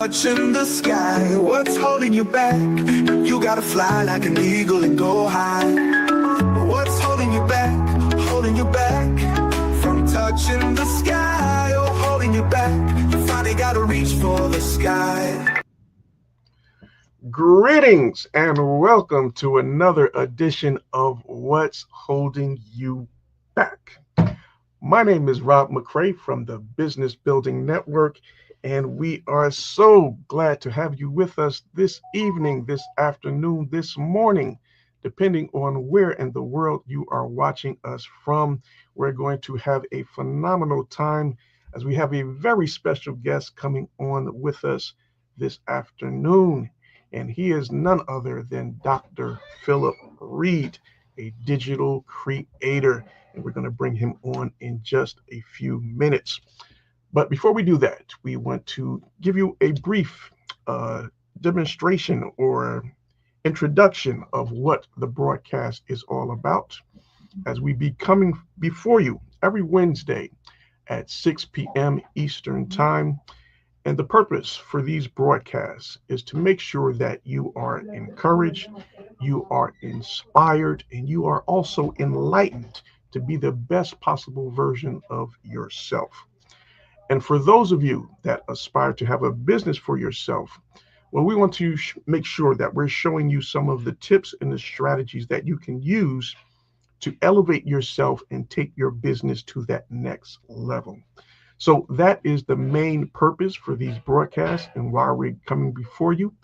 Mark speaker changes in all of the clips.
Speaker 1: Touching the sky, what's holding you back? You gotta fly like an eagle and go high. What's holding you back? Holding you back from touching the sky. Oh, holding you back. You finally gotta reach for the sky.
Speaker 2: Greetings and welcome to another edition of What's Holding You Back. My name is Rob McCray from the Business Building Network, and we are so glad to have you with us this evening, this afternoon, this morning, depending on where in the world you are watching us from. We're going to have a phenomenal time as we have a very special guest coming on with us this afternoon. And he is none other than Dr. Philip Reid, a digital creator. And we're going to bring him on in just a few minutes. But before we do that, we want to give you a brief demonstration or introduction of what the broadcast is all about, as we be coming before you every Wednesday at 6 p.m. Eastern Time. And the purpose for these broadcasts is to make sure that you are encouraged, you are inspired, and you are also enlightened to be the best possible version of yourself. And for those of you that aspire to have a business for yourself, well, we want to make sure that we're showing you some of the tips and the strategies that you can use to elevate yourself and take your business to that next level. So that is the main purpose for these broadcasts and why we're coming before you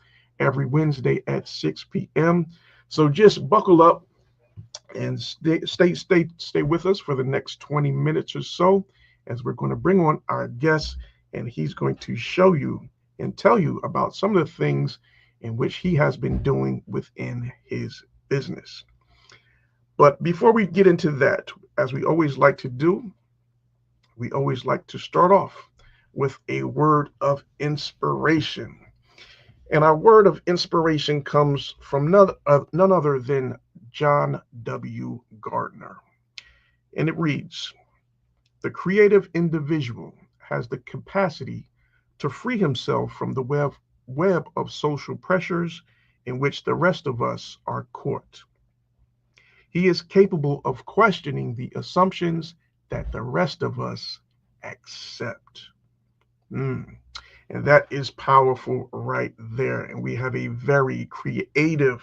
Speaker 2: every Wednesday at 6 p.m. So just buckle up and stay with us for the next 20 minutes or so, as we're going to bring on our guest, and he's going to show you and tell you about some of the things in which he has been doing within his business. But before we get into that, as we always like to do, we always like to start off with a word of inspiration. And our word of inspiration comes from none other than John W. Gardner. And it reads, "The creative individual has the capacity to free himself from the web of social pressures in which the rest of us are caught. He is capable of questioning the assumptions that the rest of us accept." And that is powerful right there. And we have a very creative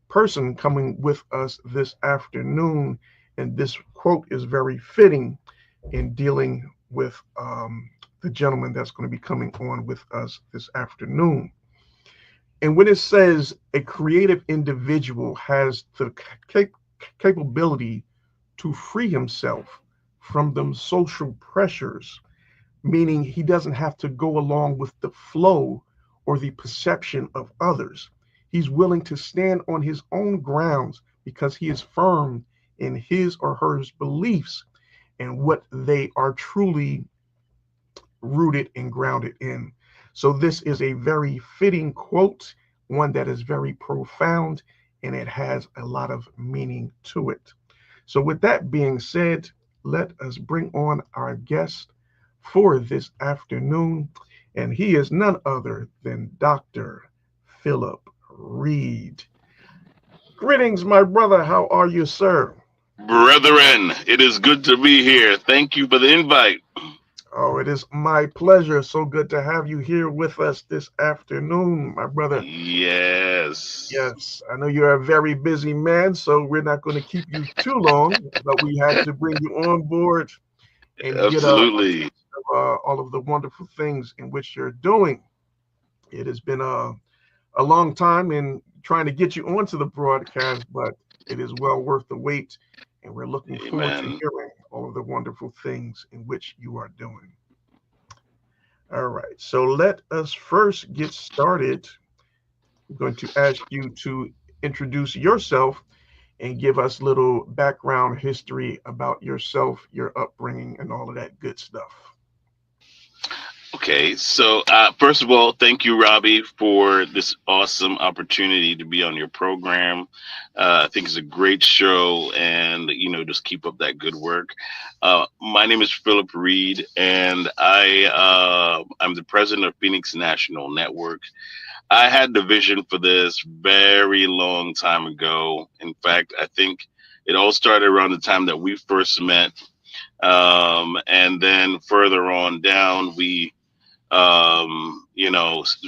Speaker 2: person coming with us this afternoon. And this quote is very fitting in dealing with the gentleman that's going to be coming on with us this afternoon. And when it says a creative individual has the capability to free himself from them social pressures, meaning he doesn't have to go along with the flow or the perception of others. He's willing to stand on his own grounds because he is firm in his or her beliefs and what they are truly rooted and grounded in. So this is a very fitting quote, one that is very profound, and it has a lot of meaning to it. So with that being said, let us bring on our guest for this afternoon, and he is none other than Dr. Philip Reid. Greetings, my brother. How are you, sir?
Speaker 3: Brethren, it is good to be here. Thank you for the invite.
Speaker 2: Oh, it is my pleasure. So good to have you here with us this afternoon, my brother.
Speaker 3: Yes.
Speaker 2: Yes, I know you're a very busy man, so we're not going to keep you too long, but we had to bring you on board and get
Speaker 3: Absolutely.
Speaker 2: all of the wonderful things in which you're doing. It has been a long time in trying to get you onto the broadcast, but it is well worth the wait, and we're looking forward to
Speaker 3: Amen.
Speaker 2: hearing all of the wonderful things in which you are doing. All right, so let us first get started. I'm going to ask you to introduce yourself and give us a little background history about yourself, your upbringing, and all of that good stuff.
Speaker 3: Okay, so first of all, thank you, Robbie, for this awesome opportunity to be on your program. I think it's a great show, and just keep up that good work. My name is Philip Reid, and I'm the president of Pheonix National Network. I had the vision for this very long time ago. In fact, I think it all started around the time that we first met, and then further on down, we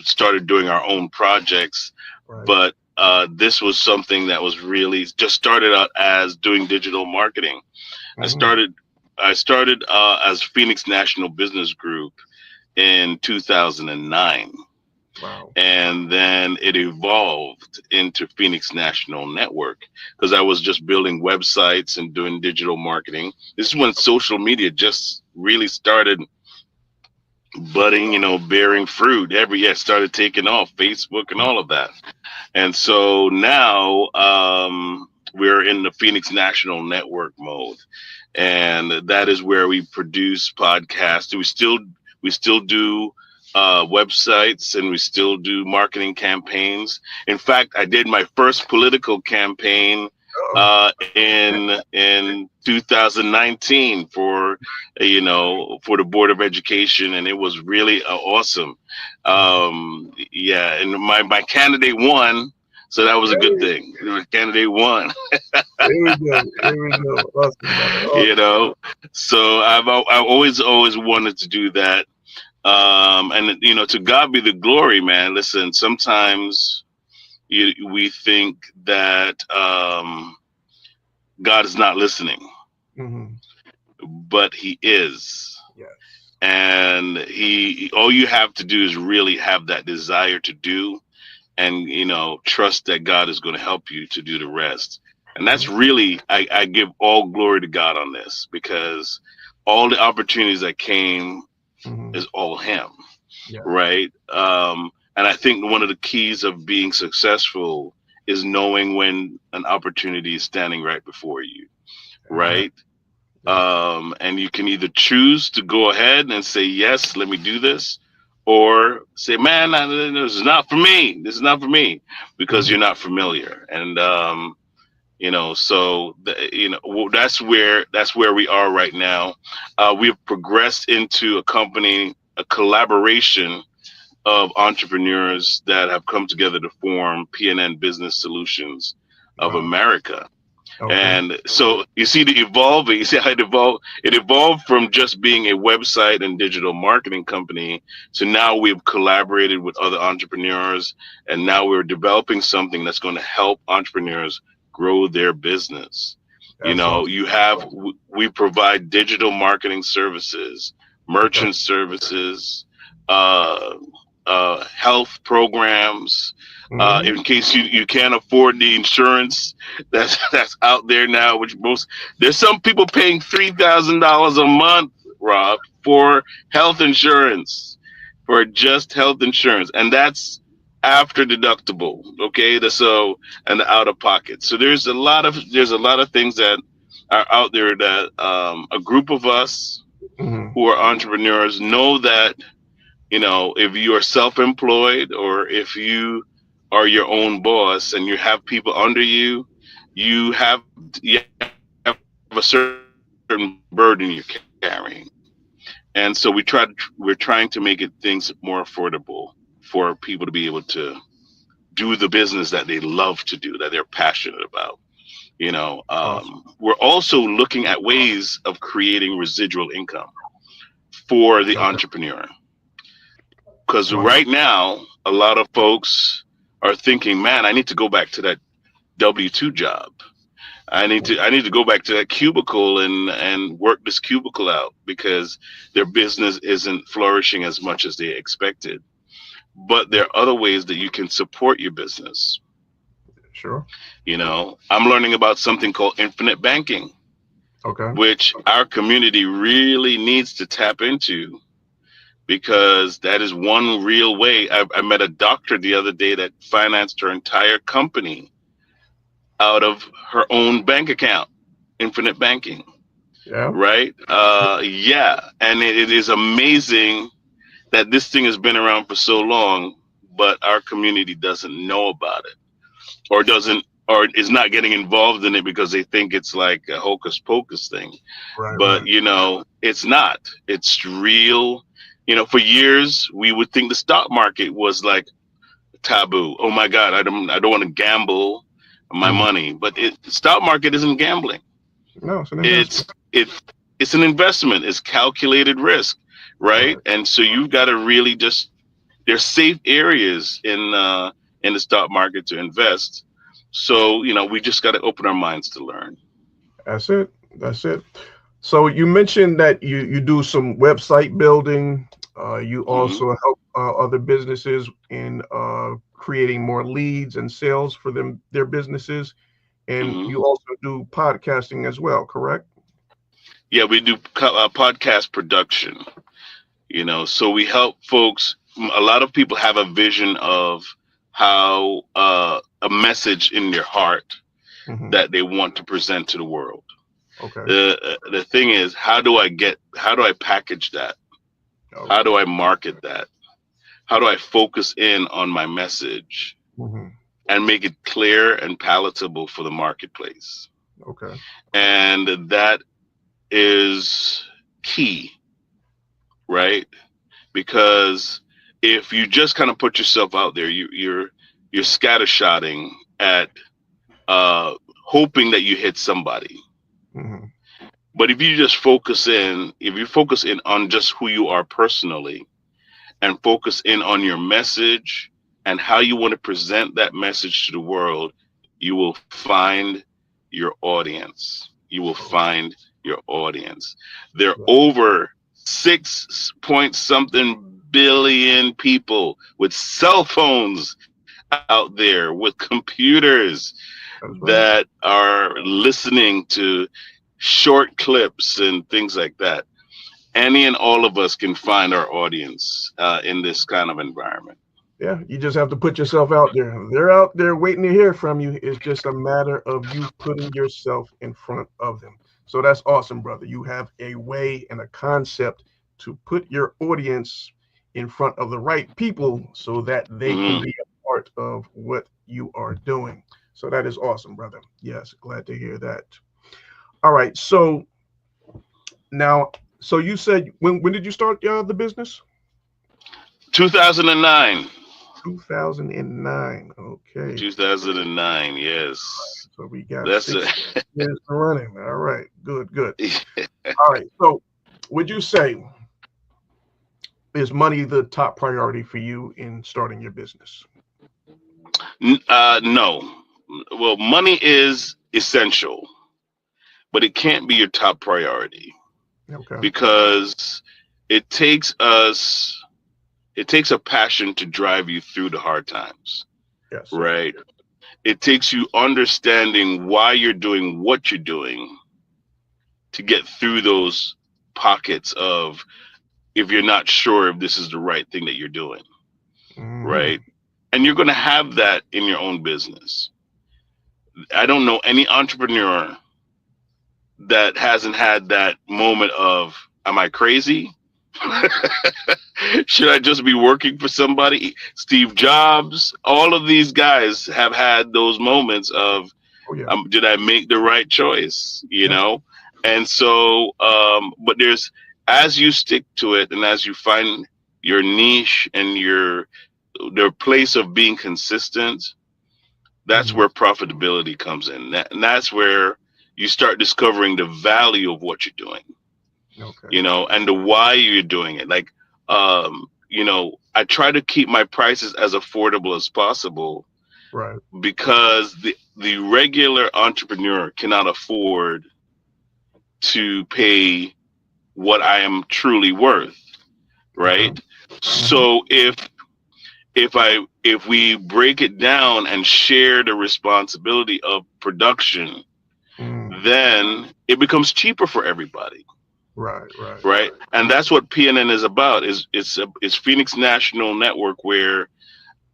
Speaker 3: started doing our own projects.
Speaker 2: Right.
Speaker 3: But this was something that was really just started out as doing digital marketing. I
Speaker 2: Hmm.
Speaker 3: started I started as Pheonix National Business Group in 2009.
Speaker 2: Wow.
Speaker 3: And then it evolved into Pheonix National Network because I was just building websites and doing digital marketing. This is when social media just really started budding, bearing fruit. Started taking off, Facebook and all of that. And so now we're in the Pheonix National Network mode, and that is where we produce podcasts. We still do websites, and we still do marketing campaigns. In fact, I did my first political campaign
Speaker 2: Oh,
Speaker 3: in 2019 for the Board of Education, and it was really awesome.
Speaker 2: wow.
Speaker 3: Yeah, and my candidate won, so that was a good
Speaker 2: Hey,
Speaker 3: thing. My candidate won.
Speaker 2: there we go. There we go. Awesome, brother.
Speaker 3: you
Speaker 2: Awesome.
Speaker 3: know. So I've always wanted to do that. And to God be the glory, man. Listen, sometimes we think that God is not listening,
Speaker 2: Hmm.
Speaker 3: but He is.
Speaker 2: Yes.
Speaker 3: And all you have to do is really have that desire to do, and trust that God is going to help you to do the rest. And that's
Speaker 2: Hmm.
Speaker 3: really, I give all glory to God on this, because all the opportunities that came
Speaker 2: Hmm.
Speaker 3: is all Him,
Speaker 2: Yes.
Speaker 3: right? And I think one of the keys of being successful is knowing when an opportunity is standing right before you,
Speaker 2: Amen.
Speaker 3: right?
Speaker 2: Yes.
Speaker 3: And you can either choose to go ahead and say, yes, let me do this, or say, man, this is not for me. This is not for me, because
Speaker 2: Hmm.
Speaker 3: you're not familiar. And, that's where we are right now. We've progressed into a collaboration of entrepreneurs that have come together to form PNN Business Solutions of
Speaker 2: Wow.
Speaker 3: America.
Speaker 2: Okay.
Speaker 3: And so you see the evolving, you see how it evolved. It evolved from just being a website and digital marketing company to now we've collaborated with other entrepreneurs, and now we're developing something that's going to help entrepreneurs grow their business.
Speaker 2: That's awesome.
Speaker 3: We provide digital marketing services,
Speaker 2: Okay.
Speaker 3: merchant services, uh, health programs.
Speaker 2: Hmm.
Speaker 3: In case you can't afford the insurance that's out there now, which there's some people paying $3,000 a month, Rob, for health insurance, for just health insurance, and that's after deductible. Okay, and the out of pocket. So there's a lot of things that are out there that a group of us
Speaker 2: Hmm.
Speaker 3: who are entrepreneurs know that if you are self-employed, or if you are your own boss and you have people under you, you have a certain burden you're carrying. And so we're trying to make things more affordable for people to be able to do the business that they love to do, that they're passionate about. We're
Speaker 2: Awesome.
Speaker 3: also looking at ways of creating residual income for the
Speaker 2: Okay.
Speaker 3: entrepreneur. Because right
Speaker 2: Wonderful.
Speaker 3: now, a lot of folks are thinking, man, I need to go back to that W-2 job. I need to go back to that cubicle and work this cubicle out, because their business isn't flourishing as much as they expected. But there
Speaker 2: Yeah.
Speaker 3: are other ways that you can support your business.
Speaker 2: Sure.
Speaker 3: I'm learning about something called infinite banking,
Speaker 2: Okay.
Speaker 3: which our community really needs to tap into, because that is one real way. I met a doctor the other day that financed her entire company out of her own bank account, infinite banking,
Speaker 2: Yeah.
Speaker 3: right? Yeah. And it is amazing that this thing has been around for so long, but our community doesn't know about it, or doesn't, or is not getting involved in it because they think it's like a hocus pocus thing.
Speaker 2: Right,
Speaker 3: But
Speaker 2: right.
Speaker 3: it's not. It's real. For years we would think the stock market was like taboo. Oh my God, I don't want to gamble my
Speaker 2: Mhm.
Speaker 3: money. But the stock market isn't gambling.
Speaker 2: No, it's an investment.
Speaker 3: It's an investment. It's calculated risk, right?
Speaker 2: Right.
Speaker 3: And so you've got to really just, there's safe areas in the stock market to invest. So we just got to open our minds to learn.
Speaker 2: That's it. That's it. So you mentioned that you do some website building. You
Speaker 3: Hmm.
Speaker 2: also help other businesses in creating more leads and sales for their businesses, and
Speaker 3: Hmm.
Speaker 2: you also do podcasting as well, correct?
Speaker 3: Yeah, we do podcast production. So we help folks. A lot of people have a vision of how a message in their heart
Speaker 2: Hmm.
Speaker 3: that they want to present to the world.
Speaker 2: Okay.
Speaker 3: The thing is, how do I package that? How
Speaker 2: Okay.
Speaker 3: do I market that? How do I focus in on my message
Speaker 2: Hmm.
Speaker 3: and make it clear and palatable for the marketplace?
Speaker 2: Okay.
Speaker 3: And that is key, right? Because if you just kind of put yourself out there, you're scattershotting at uh, hoping that you hit somebody.
Speaker 2: Hmm.
Speaker 3: But if you focus in on just who you are personally, and focus in on your message and how you want to present that message to the world, you will find your audience. You will find your audience. There are over 6 point something billion people with cell phones out there, with computers
Speaker 2: That's right.
Speaker 3: that are listening to short clips and things like that. Any and all of us can find our audience in this kind of environment.
Speaker 2: Yeah, you just have to put yourself out there. They're out there waiting to hear from you. It's just a matter of you putting yourself in front of them. So that's awesome, brother. You have a way and a concept to put your audience in front of the right people so that they can
Speaker 3: Hmm.
Speaker 2: be a part of what you are doing. So that is awesome, brother. Yes, glad to hear that. All right. So now, so you said when did you start the business?
Speaker 3: 2009.
Speaker 2: 2009. Okay.
Speaker 3: 2009. Yes,
Speaker 2: So we got
Speaker 3: that's
Speaker 2: six
Speaker 3: it.
Speaker 2: years running. All right. Good, good. All right. So would you say is money the top priority for you in starting your business?
Speaker 3: No. Well, money is essential, but it can't be your top priority
Speaker 2: Okay.
Speaker 3: because it takes us. It takes a passion to drive you through the hard times,
Speaker 2: Yes.
Speaker 3: right? It takes you understanding why you're doing what you're doing to get through those pockets of, if you're not sure if this is the right thing that you're doing,
Speaker 2: Hmm.
Speaker 3: right? And you're going to have that in your own business. I don't know any entrepreneur that hasn't had that moment of, am I crazy? Should I just be working for somebody? Steve Jobs, all of these guys have had those moments of,
Speaker 2: Oh yeah.
Speaker 3: did I make the right choice?
Speaker 2: Yep.
Speaker 3: And so, but as you stick to it and as you find your niche and their place of being consistent, that's
Speaker 2: Hmm.
Speaker 3: where profitability comes in. And that's where you start discovering the value of what you're doing,
Speaker 2: Okay.
Speaker 3: and the why you're doing it. Like, I try to keep my prices as affordable as possible
Speaker 2: Right.
Speaker 3: because the regular entrepreneur cannot afford to pay what I am truly worth,
Speaker 2: Okay.
Speaker 3: right?
Speaker 2: Hmm.
Speaker 3: So if we break it down and share the responsibility of production,
Speaker 2: Mm.
Speaker 3: then it becomes cheaper for everybody,
Speaker 2: Right. Right.
Speaker 3: right? And that's what PNN is about. It's Pheonix National Network, where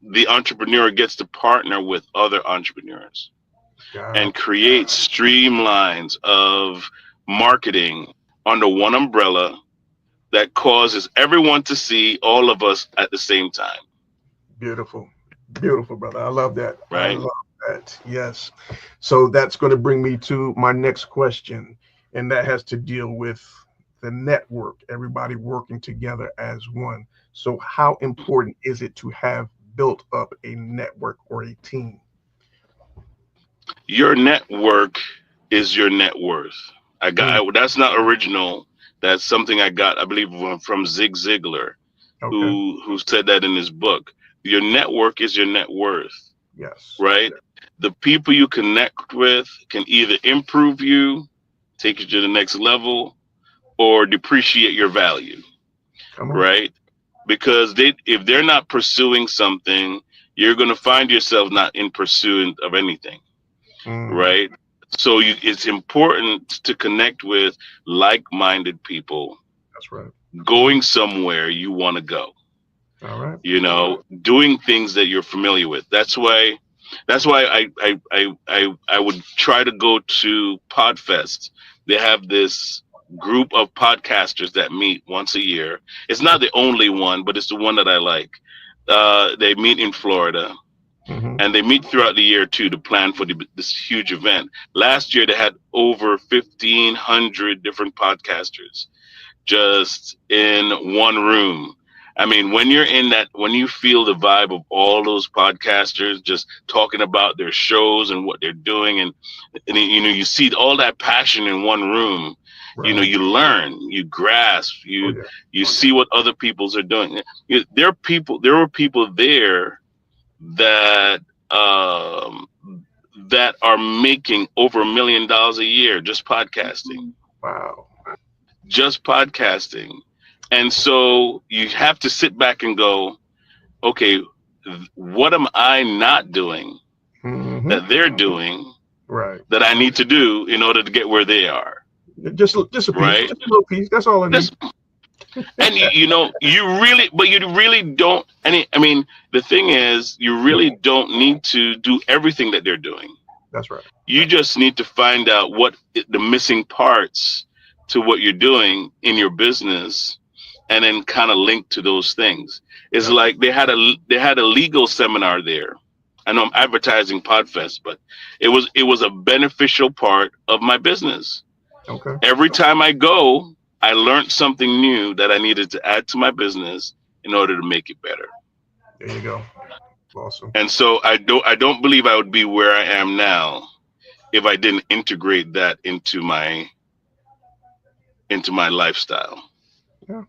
Speaker 3: the entrepreneur gets to partner with other entrepreneurs and
Speaker 2: Gotcha.
Speaker 3: create streamlines of marketing under one umbrella that causes everyone to see all of us at the same time,
Speaker 2: Beautiful. Beautiful, brother. I love that. I
Speaker 3: right?
Speaker 2: love that. Yes. So that's going to bring me to my next question, and that has to deal with the network, everybody working together as one. So, how important is it to have built up a network or a team?
Speaker 3: Your network is your net worth.
Speaker 2: Mm,
Speaker 3: That's not original. That's something I got, I believe, from Zig Ziglar,
Speaker 2: okay.
Speaker 3: who said that in his book. Your network is your net worth,
Speaker 2: Yes.
Speaker 3: right? The people you connect with can either improve you, take you to the next level, or depreciate your value,
Speaker 2: Come on.
Speaker 3: right? Because if they're not pursuing something, you're going to find yourself not in pursuit of anything,
Speaker 2: Mm,
Speaker 3: right? So it's important to connect with like-minded people
Speaker 2: that's right.
Speaker 3: going somewhere you want to go,
Speaker 2: All right.
Speaker 3: doing things that you're familiar with. That's why I would try to go to Podfest. They have this group of podcasters that meet once a year. It's not the only one, but it's the one that I like. They meet in Florida,
Speaker 2: Mm-hmm.
Speaker 3: and they meet throughout the year too to plan for this huge event. Last year they had over 1,500 different podcasters just in one room. I mean, when you're in that, when you feel the vibe of all those podcasters just talking about their shows and what they're doing, and you see all that passion in one room.
Speaker 2: Right.
Speaker 3: You learn, you grasp,
Speaker 2: Oh,
Speaker 3: you see what other people's are doing. There were people there that that are making over $1 million a year
Speaker 2: wow.
Speaker 3: just podcasting. And so you have to sit back and go, okay, what am I not doing
Speaker 2: Mm-hmm.
Speaker 3: that they're doing
Speaker 2: Right.
Speaker 3: that I need to do in order to get where they are,
Speaker 2: Just a piece,
Speaker 3: right?
Speaker 2: just a little piece. That's all I need.
Speaker 3: This, and but you really don't. I mean, the thing is, you really don't need to do everything that they're doing.
Speaker 2: That's right.
Speaker 3: You just need to find out what the missing parts to what you're doing in your business, and then kind of link to those things. It's
Speaker 2: Yep.
Speaker 3: like they had a legal seminar there. I know I'm advertising Podfest, but it was a beneficial part of my business.
Speaker 2: Okay.
Speaker 3: Every time I go, I learned something new that I needed to add to my business in order to make it better.
Speaker 2: There you go. Awesome.
Speaker 3: And so I don't believe I would be where I am now if I didn't integrate that into my lifestyle.
Speaker 2: Yeah.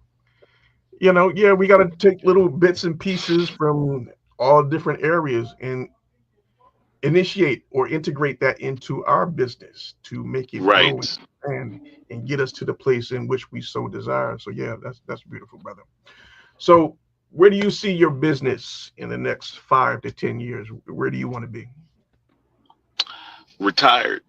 Speaker 2: Yeah, we got to take little bits and pieces from all different areas and initiate or integrate that into our business to make it grow
Speaker 3: Right.
Speaker 2: and get us to the place in which we so desire. So yeah, that's beautiful, brother. So where do you see your business in the next 5 to 10 years? Where do you want to be?
Speaker 3: Retired.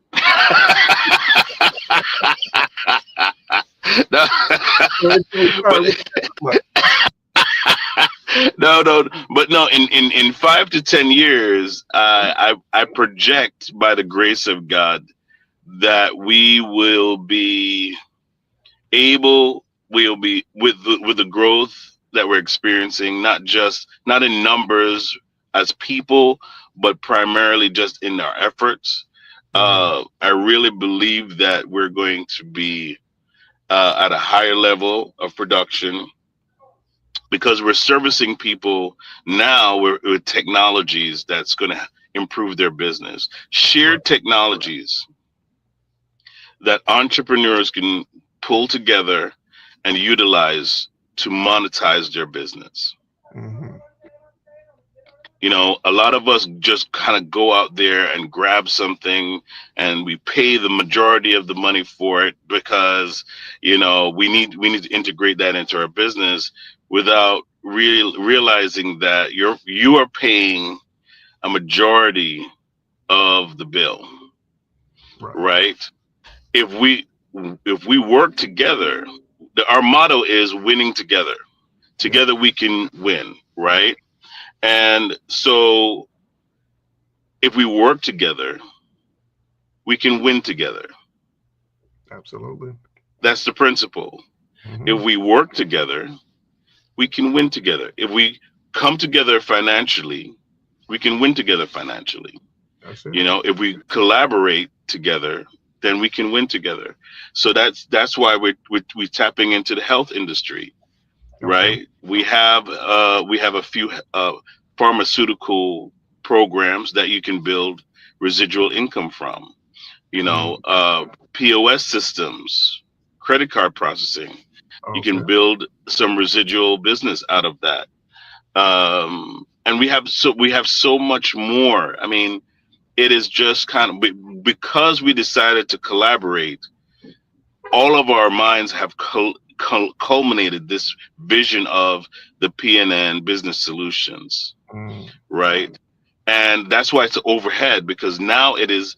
Speaker 3: No, but no, but no. In 5 to 10 years, I project by the grace of God that we'll be with the growth that we're experiencing, not in numbers as people, but primarily just in our efforts.
Speaker 2: Mm,
Speaker 3: I really believe that we're going to be at a higher level of production because we're servicing people now with technologies that's going to improve their business.
Speaker 2: right.
Speaker 3: Shared technologies that entrepreneurs can pull together and utilize to monetize their business.
Speaker 2: Hmm.
Speaker 3: A lot of us just kind of go out there and grab something and we pay the majority of the money for it because, we need to integrate that into our business without realizing that you are paying a majority of the bill,
Speaker 2: Right.
Speaker 3: right? If we work together, our motto is winning together.
Speaker 2: Yep.
Speaker 3: Together we can win, right? And so if we work together, we can win together.
Speaker 2: Absolutely.
Speaker 3: That's the principle.
Speaker 2: Mm-hmm.
Speaker 3: If we work together, we can win together. If we come together financially, we can win together financially.
Speaker 2: That's it.
Speaker 3: You know, if we collaborate together, then we can win together. So that's why we're tapping into the health industry,
Speaker 2: Okay.
Speaker 3: right? We have a few pharmaceutical programs that you can build residual income from. You
Speaker 2: Mm.
Speaker 3: know, POS systems, credit card processing. You
Speaker 2: Okay.
Speaker 3: can build some residual business out of that. And we have so much more. I mean, it is just kind of because we decided to collaborate, all of our minds have culminated this vision of the PNN business solutions,
Speaker 2: Mm.
Speaker 3: right? And that's why it's overhead, because now it is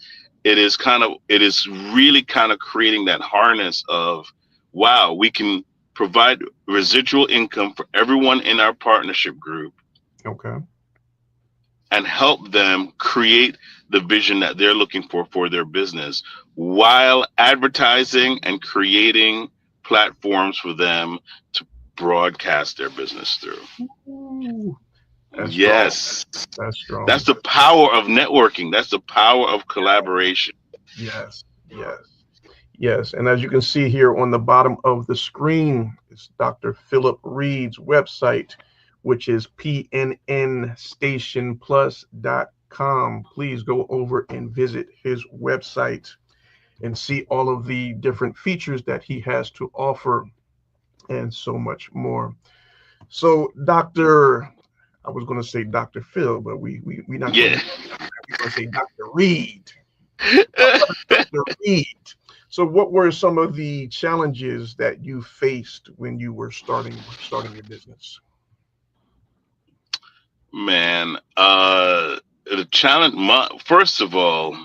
Speaker 3: really kind of creating that harness of, wow, we can provide residual income for everyone in our partnership group
Speaker 2: Okay.
Speaker 3: and help them create the vision that they're looking for their business, while advertising and creating platforms for them to broadcast their business through.
Speaker 2: Ooh, that's strong.
Speaker 3: Yes,
Speaker 2: That's
Speaker 3: that's
Speaker 2: strong.
Speaker 3: the power of networking. That's the power of collaboration.
Speaker 2: Yes. Yes. Yes. And as you can see here on the bottom of the screen, it's Dr. Philip Reid's website, which is pnnstationplus.com. Please go over and visit his website and see all of the different features that he has to offer and so much more. So, I was going to say Dr. Phil, but we're not going to
Speaker 3: Yeah.
Speaker 2: say that. We're going to say Dr. Reid. Dr. Reid. So, what were some of the challenges that you faced when you were starting your business?
Speaker 3: Man, the challenge, first of all,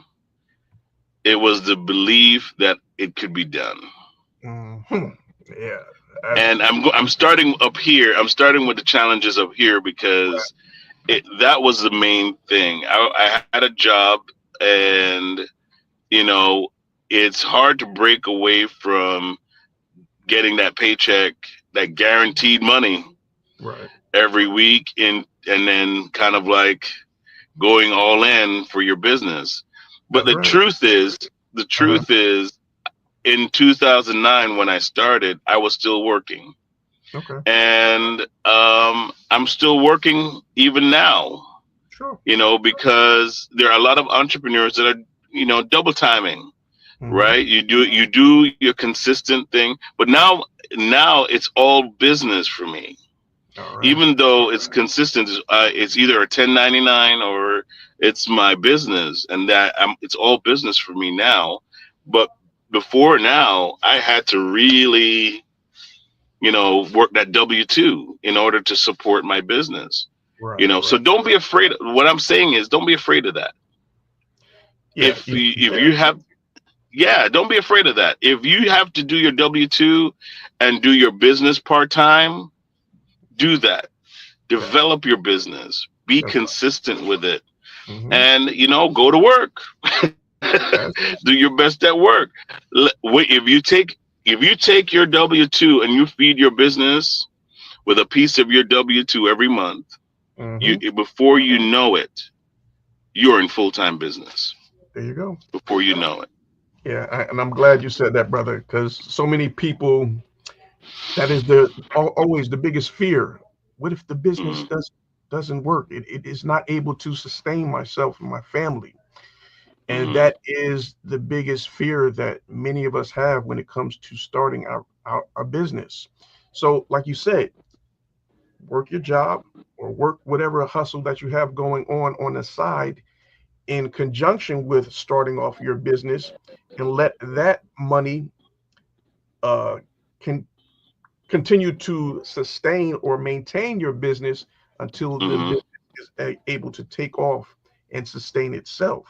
Speaker 3: it was the belief that it could be done.
Speaker 2: Hmm. Yeah, that's
Speaker 3: And I'm starting up here. I'm starting with the challenges up here because that was the main thing. I had a job, and you know, it's hard to break away from getting that paycheck, that guaranteed money
Speaker 2: right.
Speaker 3: every week, and then kind of like going all in for your business. But
Speaker 2: That's right.
Speaker 3: the
Speaker 2: Uh-huh.
Speaker 3: truth is, in 2009 when I started, I was still working,
Speaker 2: Okay.
Speaker 3: and I'm still working even now.
Speaker 2: Sure.
Speaker 3: You know, because there are a lot of entrepreneurs that are, you know, double timing,
Speaker 2: Hmm.
Speaker 3: right? You do your consistent thing, but now it's all business for me.
Speaker 2: All right.
Speaker 3: Even though it's consistent, it's either a 1099 or it's my business, and it's all business for me now. But before now, I had to really, you know, work that W-2 in order to support my business. You
Speaker 2: Right.
Speaker 3: know, so
Speaker 2: Right.
Speaker 3: don't be afraid. What I'm saying is, don't be afraid of that.
Speaker 2: Yeah. You
Speaker 3: If
Speaker 2: said.
Speaker 3: you have, yeah, don't be afraid of that. If you have to do your W-2 and do your business part time, do that.
Speaker 2: Yeah.
Speaker 3: Develop your business. Be
Speaker 2: That's right.
Speaker 3: consistent with it,
Speaker 2: Hmm.
Speaker 3: and you know, go to work.
Speaker 2: That's
Speaker 3: Do your best at work. If you take your W-2 and you feed your business with a piece of your W-2 every month,
Speaker 2: hmm.
Speaker 3: before you know it, you're in full-time business.
Speaker 2: There you go.
Speaker 3: Before you know it.
Speaker 2: Yeah, and I'm glad you said that, brother, because so many people, that is always the biggest fear. What if the business
Speaker 3: Hmm.
Speaker 2: doesn't work? It is not able to sustain myself and my family. And
Speaker 3: Hmm.
Speaker 2: that is the biggest fear that many of us have when it comes to starting our business. So, like you said, work your job or work whatever hustle that you have going on the side in conjunction with starting off your business, and let that money uh, can continue to sustain or maintain your business until the
Speaker 3: Hmm.
Speaker 2: business is able to take off and sustain itself.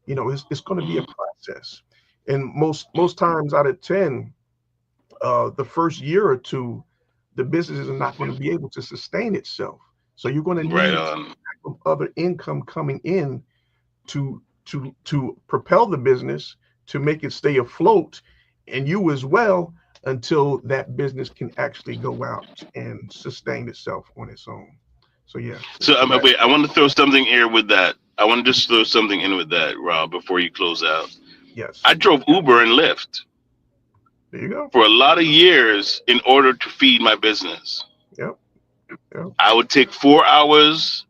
Speaker 2: It's going to be a
Speaker 3: Hmm.
Speaker 2: process, and most times out of 10, the first year or two, the business is not going to be able to sustain itself. So you're going to
Speaker 3: Right
Speaker 2: need
Speaker 3: on.
Speaker 2: some other income coming in to propel the business, to make it stay afloat, and you as well, until that business can actually go out and sustain itself on its own. So yeah,
Speaker 3: So
Speaker 2: so that
Speaker 3: wait, I want to throw something here with that. I want to just throw something in with that, Rob, before you close out.
Speaker 2: yes,
Speaker 3: I drove Uber and Lyft
Speaker 2: there you go.
Speaker 3: for a lot of years in order to feed my business.
Speaker 2: Yep, yep.
Speaker 3: I would take 4 hours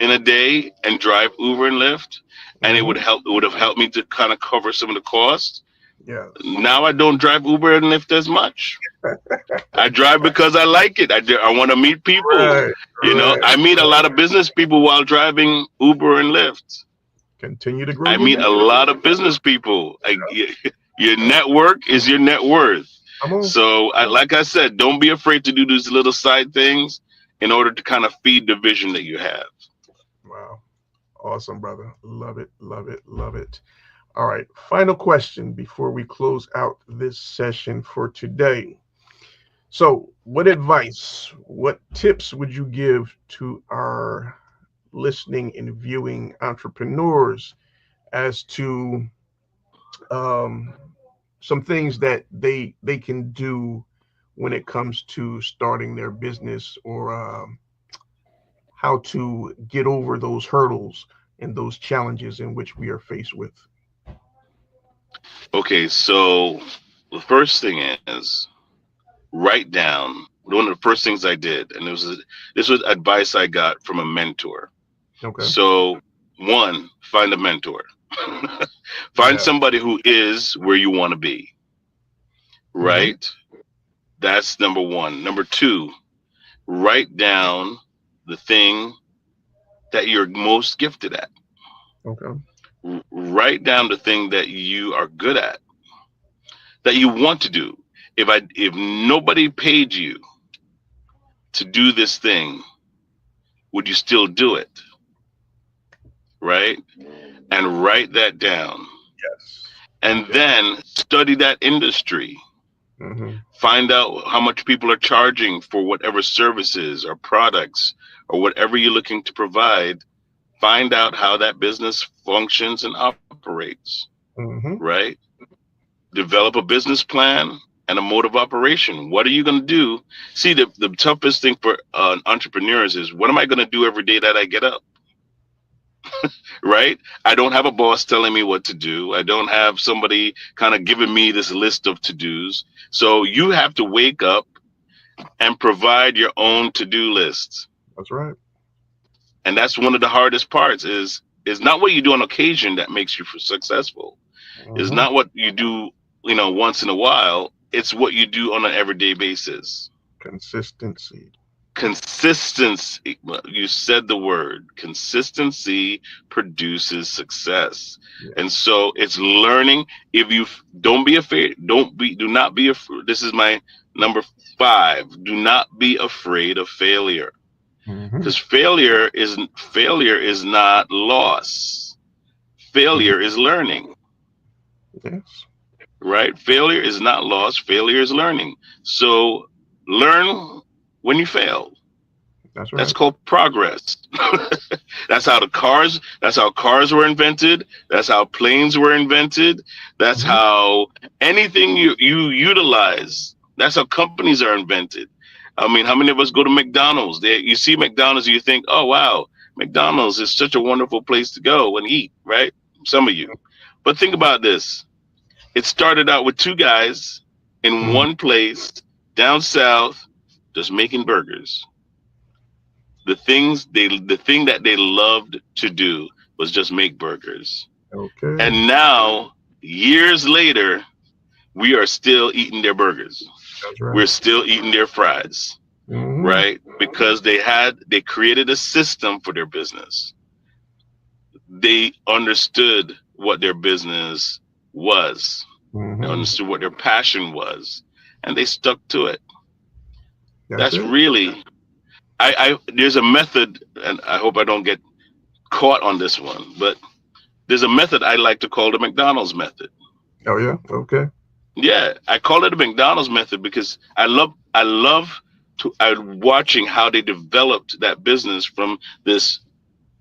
Speaker 3: in a day and drive Uber and Lyft, and
Speaker 2: Hmm.
Speaker 3: it would have helped me to kind of cover some of the costs.
Speaker 2: Yes.
Speaker 3: Now I don't drive Uber and Lyft as much. I drive because I like it. I want to meet people.
Speaker 2: Right,
Speaker 3: You know,
Speaker 2: right.
Speaker 3: I meet a lot of business people while driving Uber and Lyft.
Speaker 2: Continue to grow
Speaker 3: I
Speaker 2: your
Speaker 3: meet a
Speaker 2: business.
Speaker 3: lot of business people. Your network is your net worth.
Speaker 2: Come on.
Speaker 3: So, like I said, don't be afraid to do these little side things in order to kind of feed the vision that you have.
Speaker 2: Wow. Awesome, brother. Love it, love it, love it. All right. Final question before we close out this session for today. So, what advice, what tips would you give to our listening and viewing entrepreneurs as to um, some things that they can do when it comes to starting their business, or how to get over those hurdles and those challenges in which we are faced with?
Speaker 3: Okay, so the first thing is write down one of the first things I did, and this was advice I got from a mentor.
Speaker 2: Okay.
Speaker 3: So, one, find a mentor. Find
Speaker 2: Yeah.
Speaker 3: somebody who is where you want to be,
Speaker 2: Hmm.
Speaker 3: right? That's number one. Number two, write down the thing that you're most gifted at.
Speaker 2: Okay.
Speaker 3: Write down the thing that you are good at, that you want to do. If nobody paid you to do this thing, would you still do it? Right? And write that down.
Speaker 2: Yes.
Speaker 3: And
Speaker 2: Yeah.
Speaker 3: then study that industry.
Speaker 2: Hmm.
Speaker 3: Find out how much people are charging for whatever services or products or whatever you're looking to provide. Find out how that business functions and operates,
Speaker 2: Hmm.
Speaker 3: right? Develop a business plan and a mode of operation. What are you going to do? See, the toughest thing for entrepreneurs is, what am I going to do every day that I get up? Right? I don't have a boss telling me what to do. I don't have somebody kind of giving me this list of to dos. So you have to wake up and provide your own to-do list.
Speaker 2: That's right.
Speaker 3: And that's one of the hardest parts is not what you do on occasion that makes you successful. It's
Speaker 2: Hmm.
Speaker 3: not what you do, once in a while. It's what you do on an everyday basis.
Speaker 2: Consistency.
Speaker 3: Consistency. You said the word. Consistency produces success.
Speaker 2: Yeah.
Speaker 3: And so it's learning. If you don't be afraid, do not be afraid. This is my number 5. Do not be afraid of failure.
Speaker 2: Hmm.
Speaker 3: Because failure is not loss.
Speaker 2: Hmm.
Speaker 3: Failure is learning,
Speaker 2: Yes.
Speaker 3: right? Failure is not loss. Failure is learning. So learn when you fail.
Speaker 2: That's
Speaker 3: That's
Speaker 2: right.
Speaker 3: called progress. That's how cars were invented. That's how planes were invented. That's
Speaker 2: Hmm.
Speaker 3: how anything you utilize. That's how companies are invented. I mean, how many of us go to McDonald's? You see McDonald's and you think, oh wow, McDonald's is such a wonderful place to go and eat, right? Some of you. But think about this. It started out with 2 guys in
Speaker 2: Hmm.
Speaker 3: one place down south just making burgers. The thing that they loved to do was just make burgers.
Speaker 2: Okay.
Speaker 3: And now, years later, we are still eating their burgers.
Speaker 2: That's
Speaker 3: We're
Speaker 2: right.
Speaker 3: still eating their fries,
Speaker 2: Hmm.
Speaker 3: right? Because they created a system for their business. They understood what their business was. They
Speaker 2: Hmm.
Speaker 3: understood what their passion was, and they stuck to it.
Speaker 2: That's
Speaker 3: That's
Speaker 2: it.
Speaker 3: really I there's a method, and I hope I don't get caught on this one, but there's a method I like to call the McDonald's method.
Speaker 2: Oh yeah. Okay.
Speaker 3: Yeah, I call it the McDonald's method because I watching how they developed that business from this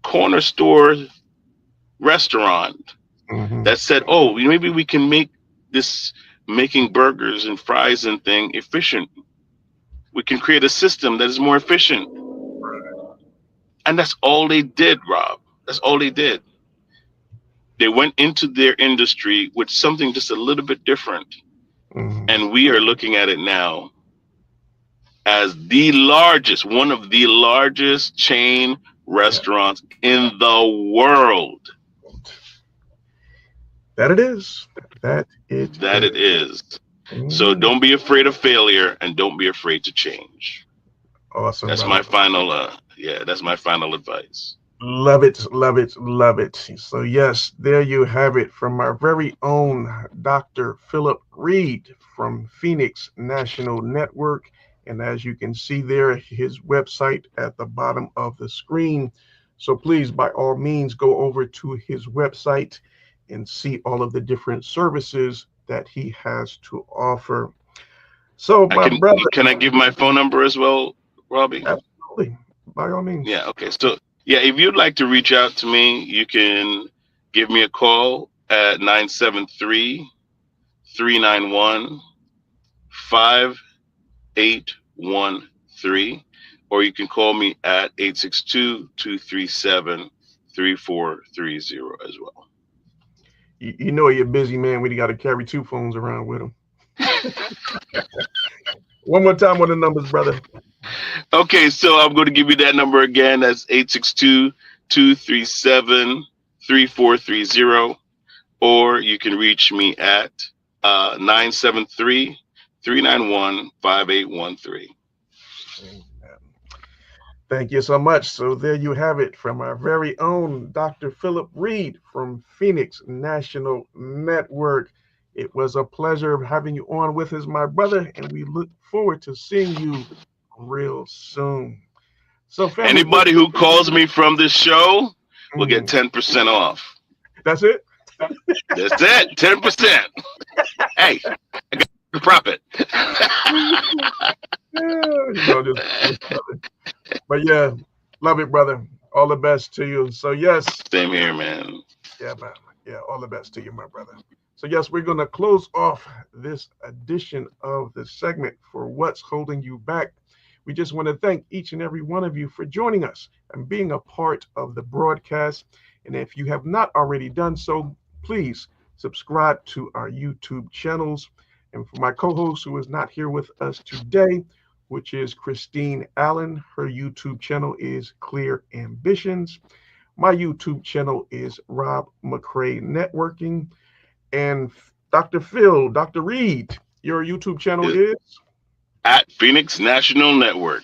Speaker 3: corner store restaurant
Speaker 2: Hmm.
Speaker 3: that said, "Oh, maybe we can make this making burgers and fries and thing efficient. We can create a system that is more efficient. And that's all they did, Rob. That's all they did. They went into their industry with something just a little bit different.
Speaker 2: Mhm.
Speaker 3: And we are looking at it now as the largest, one of the largest chain restaurants in the world.
Speaker 2: That it is. That
Speaker 3: It is. So
Speaker 2: Mhm.
Speaker 3: don't be afraid of failure and don't be afraid to change.
Speaker 2: Awesome,
Speaker 3: That's
Speaker 2: brother.
Speaker 3: my final that's my final advice.
Speaker 2: Love it, love it, love it. So yes, there you have it from our very own Dr. Philip Reid from Pheonix National Network. And as you can see there, his website at the bottom of the screen. So please, by all means, go over to his website and see all of the different services that he has to offer. So my brother,
Speaker 3: Can I give my phone number as well, Robbie?
Speaker 2: absolutely, by all means.
Speaker 3: Yeah, okay. So yeah, if you'd like to reach out to me, you can give me a call at 973-391-5813, or you can call me at 862-237-3430 as well.
Speaker 2: You know you're a busy man when you got to carry two phones around with him. One more time on the numbers, brother.
Speaker 3: Okay, so I'm going to give you that number again. That's 862-237-3430, or you can reach me at 973-391-5813.
Speaker 2: Thank you so much. So there you have it from our very own Dr. Philip Reid from Pheonix National Network. It was a pleasure having you on with us, my brother, and we look forward to seeing you real soon. So family,
Speaker 3: Anybody who calls me from this show will get 10% off.
Speaker 2: That's it?
Speaker 3: That's it, 10%. Hey, I got the profit.
Speaker 2: But yeah, love it, brother. All the best to you. So yes.
Speaker 3: Same here, man.
Speaker 2: Yeah, man. Yeah, all the best to you, my brother. So yes, we're going to close off this edition of the segment for What's Holding You Back. We just want to thank each and every one of you for joining us and being a part of the broadcast. And if you have not already done so, please subscribe to our YouTube channels. And for my co-host who is not here with us today, which is Christine Allen, her YouTube channel is Clear Ambitions. My YouTube channel is Rob McCray Networking. And Dr. Reid, your YouTube channel is?
Speaker 3: At Pheonix National Network.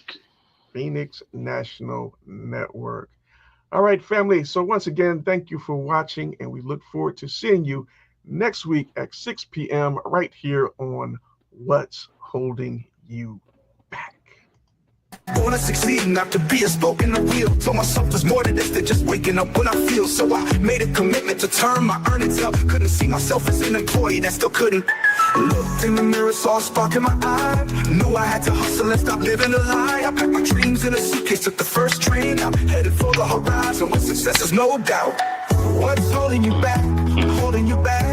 Speaker 2: Pheonix National Network. All right, family. So once again, thank you for watching, and we look forward to seeing you next week at 6 p.m. right here on What's Holding You Back.
Speaker 1: Wanna succeed, not to be a spoken or real. Told myself there's more to this than just waking up when I feel. So I made a commitment to turn my earnings up. Couldn't see myself as an employee that still couldn't. Looked in the mirror, saw a spark in my eye. Knew I had to hustle and stop living a lie. I packed my dreams in a suitcase, took the first train. I'm headed for the horizon with success, there's no doubt. What's holding you back? Holding you back.